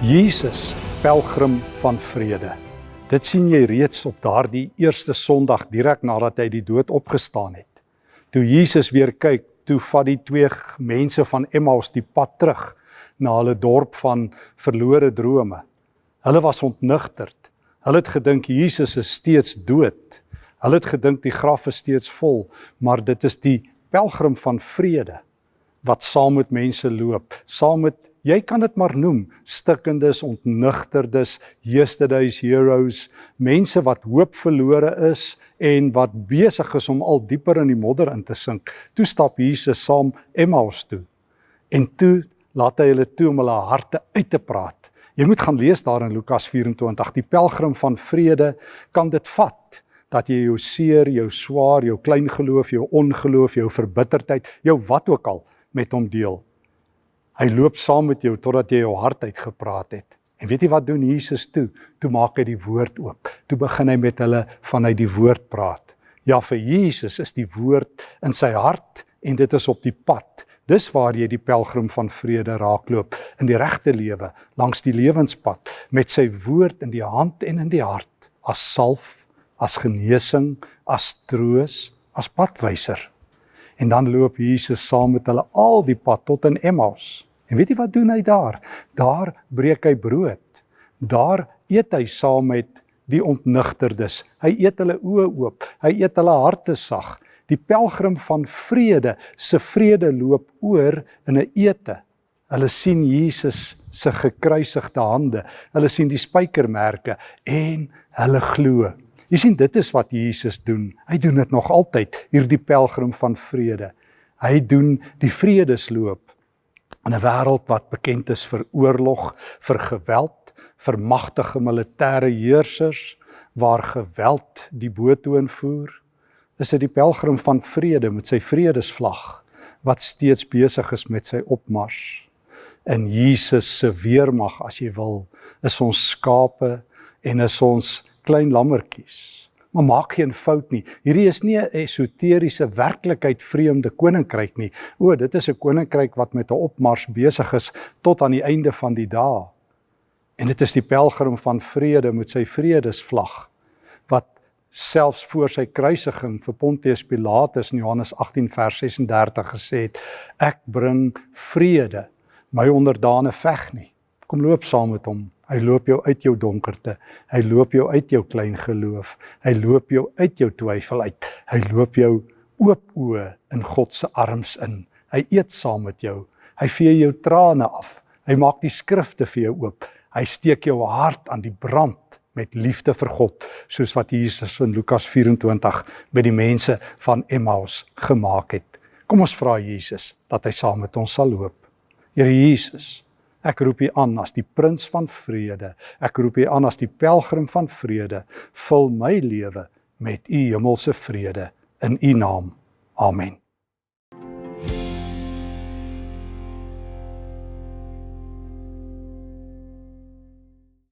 Jesus, pelgrim van vrede. Dit sien jy reeds op daardie eerste Sondag direk nadat hy die dood opgestaan het. Toe Jesus weer kyk, toe vat die twee mense van Emmaus die pad terug na hulle dorp van verlore drome. Hulle was ontnugterd. Hulle het gedink Jesus is steeds dood. Hulle het gedink die graf is steeds vol, maar dit is die pelgrim van vrede wat saam met mense loop, saam met, jy kan dit maar noem, stikkendes, ontnugterdes, yesterday's heroes, mense wat hoop verlore is en wat besig is om al dieper in die modder in te sink. Toe stap Jesus saam Emmaus toe en toe laat hy hulle toe om hulle harte uit te praat. Jy moet gaan lees daar in Lukas 24, die pelgrim van vrede kan dit vat, dat jy jou seer, jou swaar, jou klein geloof, jou ongeloof, jou verbitterdheid, jou wat ook al met hom deel. Hy loop saam met jou totdat jy jou hart uitgepraat het. En weet jy wat doen Jesus toe? Toe maak hy die woord oop. Toe begin hy met hulle vanuit die woord praat. Ja, vir Jesus is die woord in sy hart en dit is op die pad. Dis waar jy die pelgrim van vrede raakloop, in die regte lewe, langs die lewenspad, met sy woord in die hand en in die hart, as salf, as genesing, as troos, as padwyser. En dan loop Jesus saam met hulle al die pad tot in Emmaus. En weet jy wat doen hy daar? Daar breek hy brood. Daar eet hy saam met die ontnugterdes. Hy eet hulle oë oop. Hy eet hulle harte sag. Die pelgrim van vrede, se vrede loop oor in 'n ete. Hulle sien Jesus se gekruisigde hande. Hulle sien die spykermerke en hulle glo. Jy sien, dit is wat Jesus doen. Hy doen dit nog altyd, hierdie pelgrim van vrede. Hy doen die vredesloop in 'n wêreld wat bekend is vir oorlog, vir geweld, vir magtige militêre heersers, waar geweld die boottoon voer. Is dit die pelgrim van vrede met sy vredesvlag, wat steeds besig is met sy opmars. In Jesus se weermag, as jy wil, is ons skape en is ons klein lammertjies. Maar maak geen fout nie. Hierdie is nie 'n esoteriese werklikheid vreemde koninkryk nie. O, dit is 'n koninkryk wat met 'n opmars besig is tot aan die einde van die dae. En dit is die pelgrim van vrede met sy vredesvlag, wat selfs voor sy kruisiging vir Pontius Pilatus in Johannes 18 vers 36 gesê het, ek bring vrede, my onderdane veg nie. Kom loop saam met hom. Hy loop jou uit jou donkerte, hy loop jou uit jou klein geloof, hy loop jou uit jou twyfel uit, hy loop jou oop oë in God se arms in, hy eet saam met jou, hy vee jou trane af, hy maak die skrifte vir jou oop, hy steek jou hart aan die brand met liefde vir God, soos wat Jesus in Lukas 24 met die mense van Emmaus gemaak het. Kom ons vra Jesus dat hy saam met ons sal loop. Here Jesus, ek roep U aan as die prins van vrede, ek roep U aan as die pelgrim van vrede, vul my lewe met U hemelse vrede, in U naam. Amen.